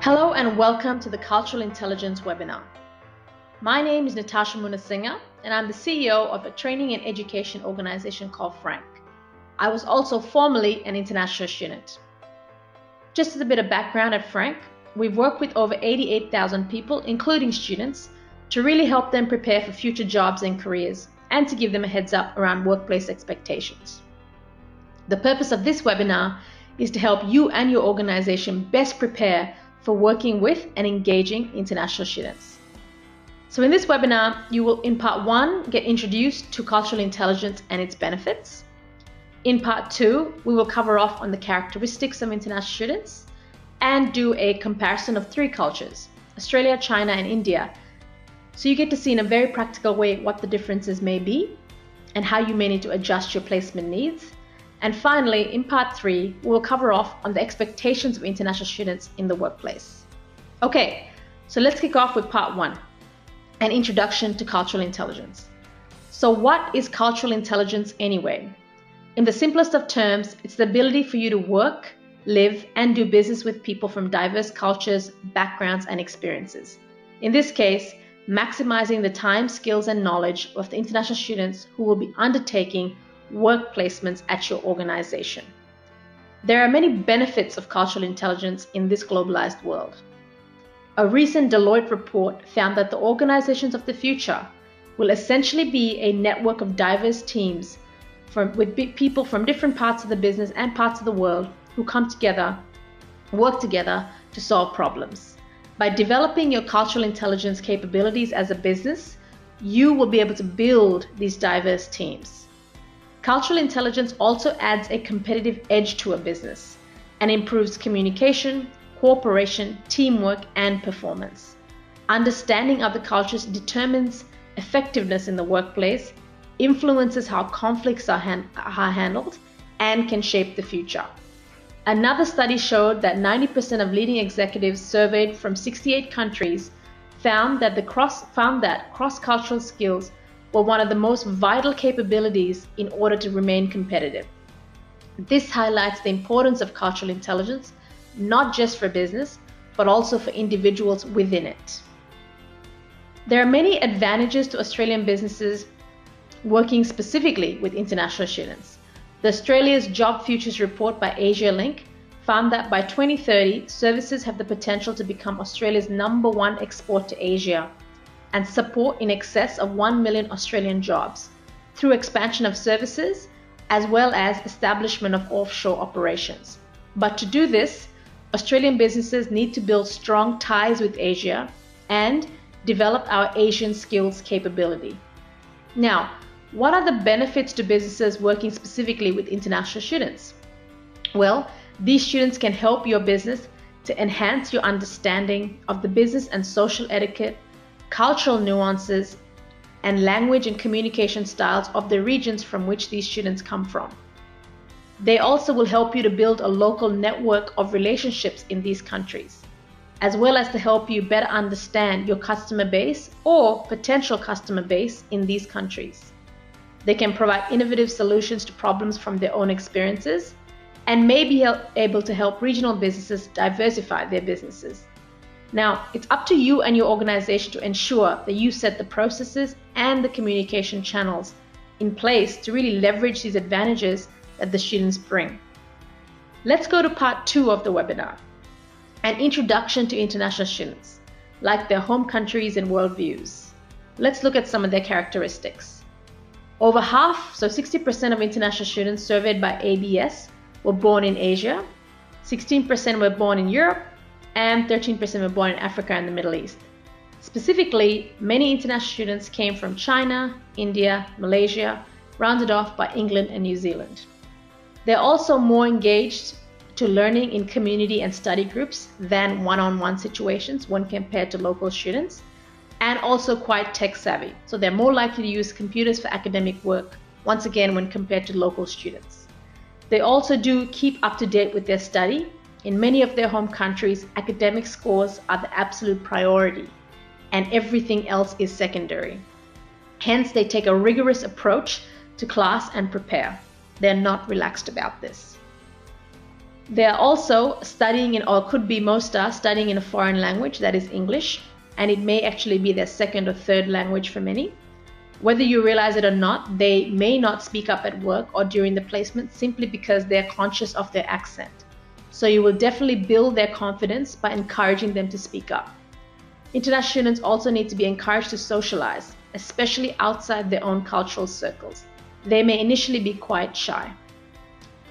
Hello and welcome to the Cultural Intelligence webinar. My name is Natasha Munasinghe and I'm the CEO of a training and education organization called Frank. I was also formerly an international student. Just as a bit of background at Frank, we've worked with over 88,000 people, including students, to really help them prepare for future jobs and careers and to give them a heads up around workplace expectations. The purpose of this webinar is to help you and your organization best prepare for working with and engaging international students. So in this webinar, you will in part 1 get introduced to cultural intelligence and its benefits. In part 2, we will cover off on the characteristics of international students and do a comparison of 3 cultures, Australia, China, and India. So you get to see in a very practical way what the differences may be and how you may need to adjust your placement needs. And finally, in part 3, we'll cover off on the expectations of international students in the workplace. Okay, so let's kick off with part 1, an introduction to cultural intelligence. So what is cultural intelligence anyway? In the simplest of terms, it's the ability for you to work, live, and do business with people from diverse cultures, backgrounds, and experiences. In this case, maximizing the time, skills, and knowledge of the international students who will be undertaking work placements at your organization. There are many benefits of cultural intelligence in this globalized world. A recent Deloitte report found that the organizations of the future will essentially be a network of diverse teams with people from different parts of the business and parts of the world who come together, work together to solve problems. By developing your cultural intelligence capabilities as a business, you will be able to build these diverse teams. Cultural intelligence also adds a competitive edge to a business and improves communication, cooperation, teamwork, and performance. Understanding other cultures determines effectiveness in the workplace, influences how conflicts are handled, and can shape the future. Another study showed that 90% of leading executives surveyed from 68 countries found that cross-cultural skills were one of the most vital capabilities in order to remain competitive. This highlights the importance of cultural intelligence, not just for business, but also for individuals within it. There are many advantages to Australian businesses working specifically with international students. The Australia's Job Futures report by AsiaLink found that by 2030, services have the potential to become Australia's #1 export to Asia and support in excess of 1 million Australian jobs through expansion of services as well as establishment of offshore operations. But to do this, Australian businesses need to build strong ties with Asia and develop our Asian skills capability. Now, what are the benefits to businesses working specifically with international students? Well, these students can help your business to enhance your understanding of the business and social etiquette, cultural nuances, and language and communication styles of the regions from which these students come from. They also will help you to build a local network of relationships in these countries, as well as to help you better understand your customer base or potential customer base in these countries. They can provide innovative solutions to problems from their own experiences and may be able to help regional businesses diversify their businesses. Now, it's up to you and your organization to ensure that you set the processes and the communication channels in place to really leverage these advantages that the students bring. Let's go to part 2 of the webinar, an introduction to international students, like their home countries and worldviews. Let's look at some of their characteristics. Over half, so 60% of international students surveyed by ABS were born in Asia, 16% were born in Europe, and 13% were born in Africa and the Middle East. Specifically, many international students came from China, India, Malaysia, rounded off by England and New Zealand. They're also more engaged to learning in community and study groups than one-on-one situations when compared to local students, and also quite tech savvy. So they're more likely to use computers for academic work, once again, when compared to local students. They also do keep up to date with their study. In many of their home countries, academic scores are the absolute priority, and everything else is secondary. Hence, they take a rigorous approach to class and prepare. They're not relaxed about this. They are also studying in, or could be most are studying in a foreign language, that is English, and it may actually be their second or third language for many. Whether you realize it or not, they may not speak up at work or during the placement simply because they're conscious of their accent. So you will definitely build their confidence by encouraging them to speak up. International students also need to be encouraged to socialize, especially outside their own cultural circles. They may initially be quite shy.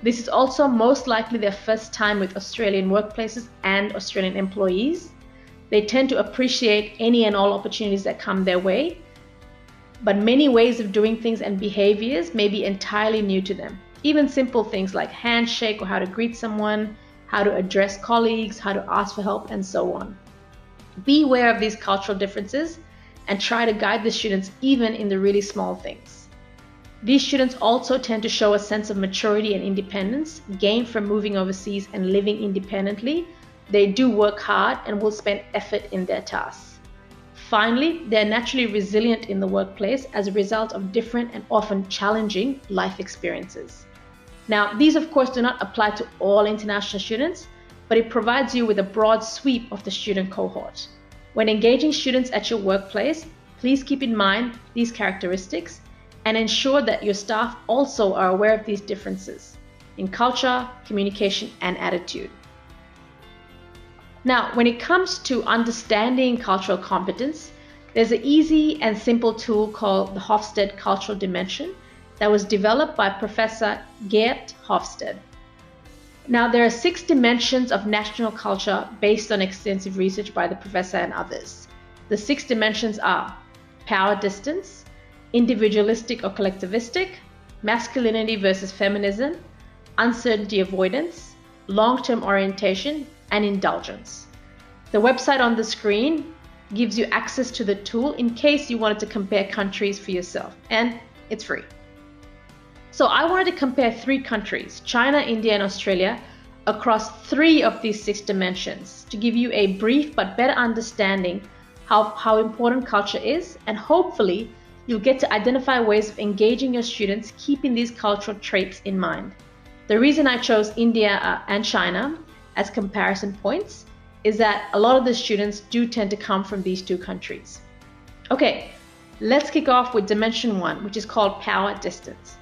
This is also most likely their first time with Australian workplaces and Australian employees. They tend to appreciate any and all opportunities that come their way, but many ways of doing things and behaviors may be entirely new to them. Even simple things like handshake or how to greet someone, how to address colleagues, how to ask for help, and so on. Be aware of these cultural differences and try to guide the students even in the really small things. These students also tend to show a sense of maturity and independence gained from moving overseas and living independently. They do work hard and will spend effort in their tasks. Finally, they're naturally resilient in the workplace as a result of different and often challenging life experiences. Now, these of course do not apply to all international students, but it provides you with a broad sweep of the student cohort. When engaging students at your workplace, please keep in mind these characteristics and ensure that your staff also are aware of these differences in culture, communication, and attitude. Now, when it comes to understanding cultural competence, there's an easy and simple tool called the Hofstede Cultural Dimension that was developed by Professor Geert Hofstede. Now, there are 6 dimensions of national culture based on extensive research by the professor and others. The 6 dimensions are power distance, individualistic or collectivistic, masculinity versus feminism, uncertainty avoidance, long-term orientation, and indulgence. The website on the screen gives you access to the tool in case you wanted to compare countries for yourself, and it's free. So I wanted to compare 3 countries, China, India, and Australia, across 3 of these 6 dimensions to give you a brief but better understanding of how important culture is, and hopefully you'll get to identify ways of engaging your students keeping these cultural traits in mind. The reason I chose India and China as comparison points is that a lot of the students do tend to come from these 2 countries. Okay, let's kick off with dimension 1, which is called power distance.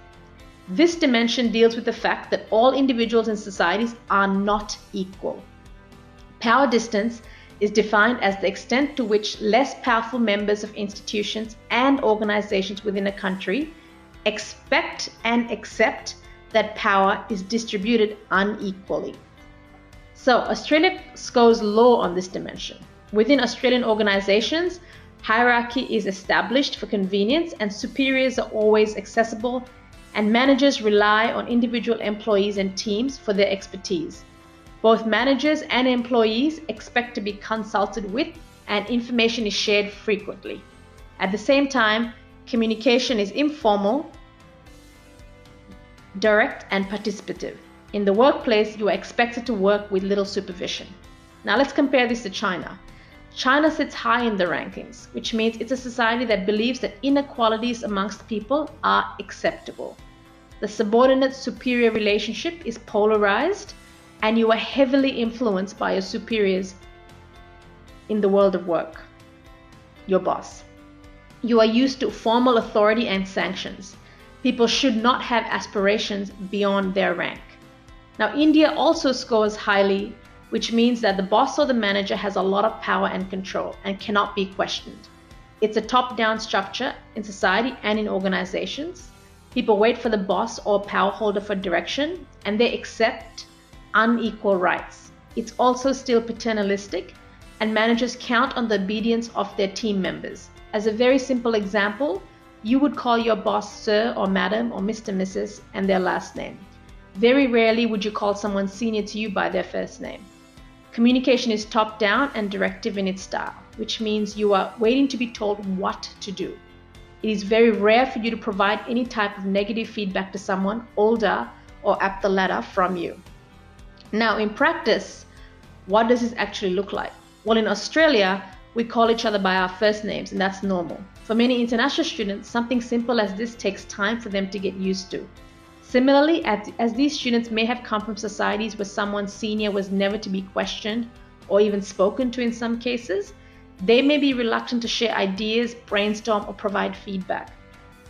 This dimension deals with the fact that all individuals in societies are not equal. Power distance is defined as the extent to which less powerful members of institutions and organizations within a country expect and accept that power is distributed unequally. So Australia scores low on this dimension. Within Australian organizations, hierarchy is established for convenience and superiors are always accessible, and managers rely on individual employees and teams for their expertise. Both managers and employees expect to be consulted with, and information is shared frequently. At the same time, communication is informal, direct, and participative. In the workplace, you are expected to work with little supervision. Now let's compare this to China. China sits high in the rankings, which means it's a society that believes that inequalities amongst people are acceptable. The subordinate-superior relationship is polarized, and you are heavily influenced by your superiors in the world of work, your boss. You are used to formal authority and sanctions. People should not have aspirations beyond their rank. Now, India also scores highly, which means that the boss or the manager has a lot of power and control and cannot be questioned. It's a top-down structure in society and in organizations. People wait for the boss or power holder for direction, and they accept unequal rights. It's also still paternalistic, and managers count on the obedience of their team members. As a very simple example, you would call your boss sir or madam or Mr. Mrs. and their last name. Very rarely would you call someone senior to you by their first name. Communication is top-down and directive in its style, which means you are waiting to be told what to do. It is very rare for you to provide any type of negative feedback to someone older or up the ladder from you. Now, in practice, what does this actually look like? Well, in Australia, we call each other by our first names, and that's normal. For many international students, something simple as this takes time for them to get used to. Similarly, as these students may have come from societies where someone senior was never to be questioned or even spoken to in some cases, they may be reluctant to share ideas, brainstorm, or provide feedback.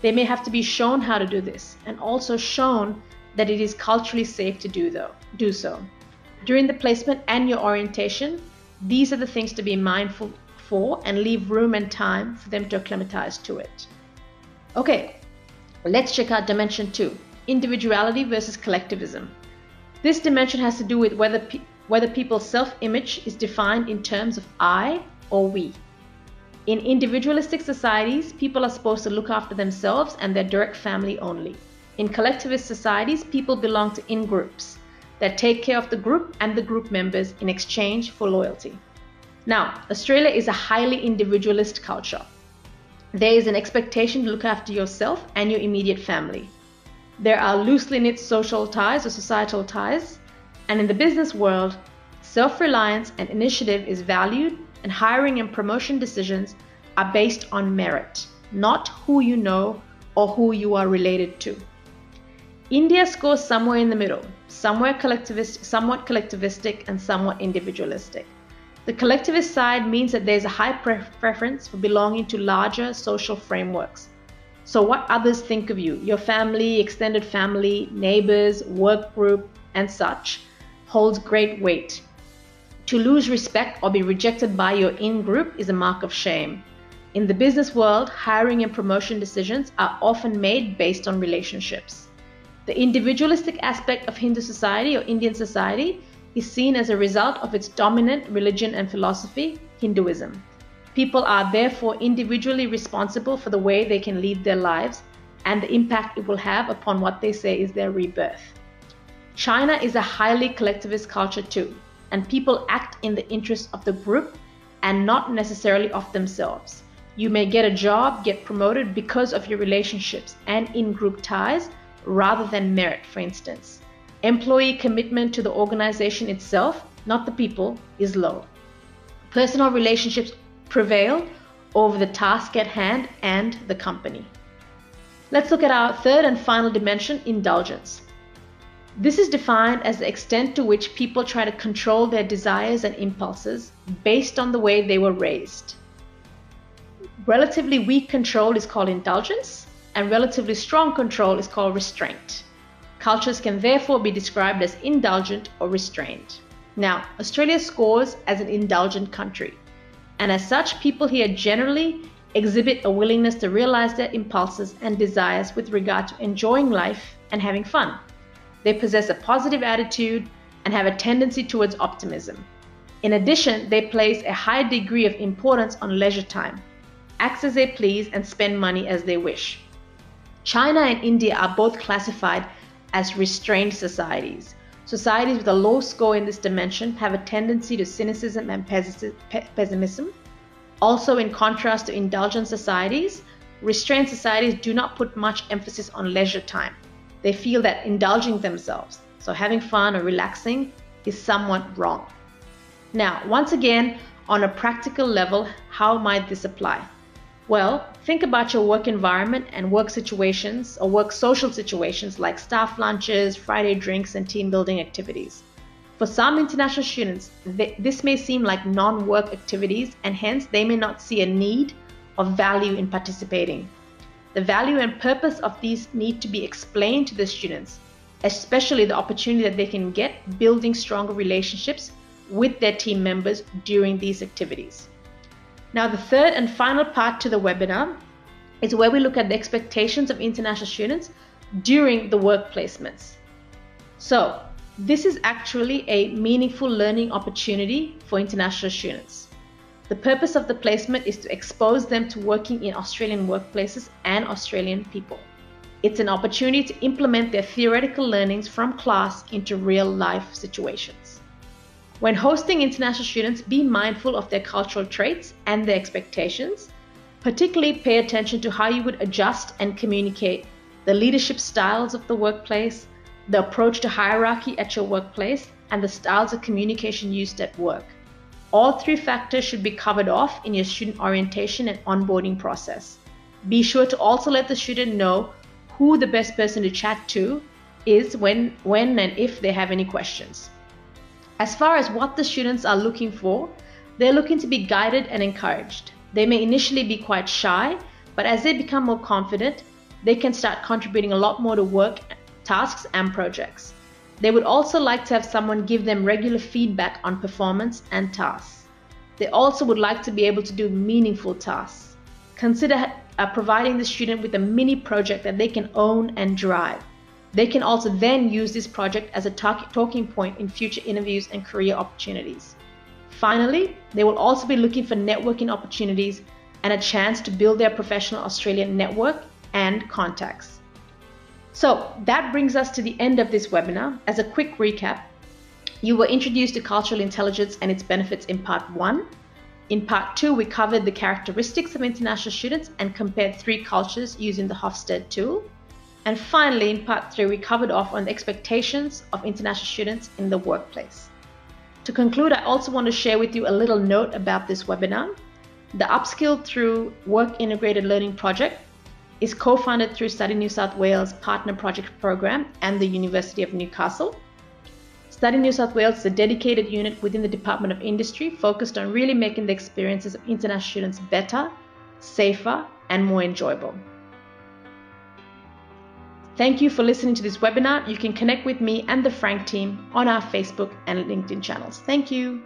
They may have to be shown how to do this and also shown that it is culturally safe to do so. During the placement and your orientation, these are the things to be mindful for and leave room and time for them to acclimatize to it. Okay, let's check out dimension 2, individuality versus collectivism. This dimension has to do with whether people's self-image is defined in terms of I or we. In individualistic societies, people are supposed to look after themselves and their direct family only. In collectivist societies, people belong to in-groups that take care of the group and the group members in exchange for loyalty. Now, Australia is a highly individualist culture. There is an expectation to look after yourself and your immediate family. There are loosely knit social ties or societal ties, and in the business world, self-reliance and initiative is valued, and hiring and promotion decisions are based on merit, not who you know or who you are related to. India scores somewhere in the middle, somewhat collectivistic and somewhat individualistic. The collectivist side means that there's a high preference for belonging to larger social frameworks. So what others think of you, your family, extended family, neighbors, work group, and such, holds great weight. To lose respect or be rejected by your in-group is a mark of shame. In the business world, hiring and promotion decisions are often made based on relationships. The individualistic aspect of Hindu society or Indian society is seen as a result of its dominant religion and philosophy, Hinduism. People are therefore individually responsible for the way they can lead their lives and the impact it will have upon what they say is their rebirth. China is a highly collectivist culture too, and people act in the interest of the group and not necessarily of themselves. You may get a job, get promoted because of your relationships and in-group ties rather than merit, for instance. Employee commitment to the organization itself, not the people, is low. Personal relationships prevail over the task at hand and the company. Let's look at our third and final dimension, indulgence. This is defined as the extent to which people try to control their desires and impulses based on the way they were raised. Relatively weak control is called indulgence, and relatively strong control is called restraint. Cultures can therefore be described as indulgent or restrained. Now, Australia scores as an indulgent country, and as such, people here generally exhibit a willingness to realize their impulses and desires with regard to enjoying life and having fun. They possess a positive attitude and have a tendency towards optimism. In addition, they place a high degree of importance on leisure time, act as they please, and spend money as they wish. China and India are both classified as restrained societies. Societies with a low score in this dimension have a tendency to cynicism and pessimism. Also, in contrast to indulgent societies, restrained societies do not put much emphasis on leisure time. They feel that indulging themselves, so having fun or relaxing, is somewhat wrong. Now, once again, on a practical level, how might this apply? Well, think about your work environment and work situations or work social situations like staff lunches, Friday drinks, and team building activities. For some international students, this may seem like non-work activities, and hence they may not see a need or value in participating. The value and purpose of these need to be explained to the students, especially the opportunity that they can get building stronger relationships with their team members during these activities. Now, the third and final part to the webinar is where we look at the expectations of international students during the work placements. So, this is actually a meaningful learning opportunity for international students. The purpose of the placement is to expose them to working in Australian workplaces and Australian people. It's an opportunity to implement their theoretical learnings from class into real-life situations. When hosting international students, be mindful of their cultural traits and their expectations. Particularly pay attention to how you would adjust and communicate, the leadership styles of the workplace, the approach to hierarchy at your workplace, and the styles of communication used at work. All three factors should be covered off in your student orientation and onboarding process. Be sure to also let the student know who the best person to chat to is when and if they have any questions. As far as what the students are looking for, they're looking to be guided and encouraged. They may initially be quite shy, but as they become more confident, they can start contributing a lot more to work, tasks, and projects. They would also like to have someone give them regular feedback on performance and tasks. They also would like to be able to do meaningful tasks. Consider providing the student with a mini project that they can own and drive. They can also then use this project as a talking point in future interviews and career opportunities. Finally, they will also be looking for networking opportunities and a chance to build their professional Australian network and contacts. So that brings us to the end of this webinar. As a quick recap, you were introduced to cultural intelligence and its benefits in part 1. In part 2, we covered the characteristics of international students and compared 3 cultures using the Hofstede tool. And finally, in part 3, we covered off on the expectations of international students in the workplace. To conclude, I also want to share with you a little note about this webinar. The Upskill Through Work Integrated Learning project is co-funded through Study New South Wales Partner Project Program and the University of Newcastle. Study New South Wales is a dedicated unit within the Department of Industry focused on really making the experiences of international students better, safer, and more enjoyable. Thank you for listening to this webinar. You can connect with me and the Frank team on our Facebook and LinkedIn channels. Thank you.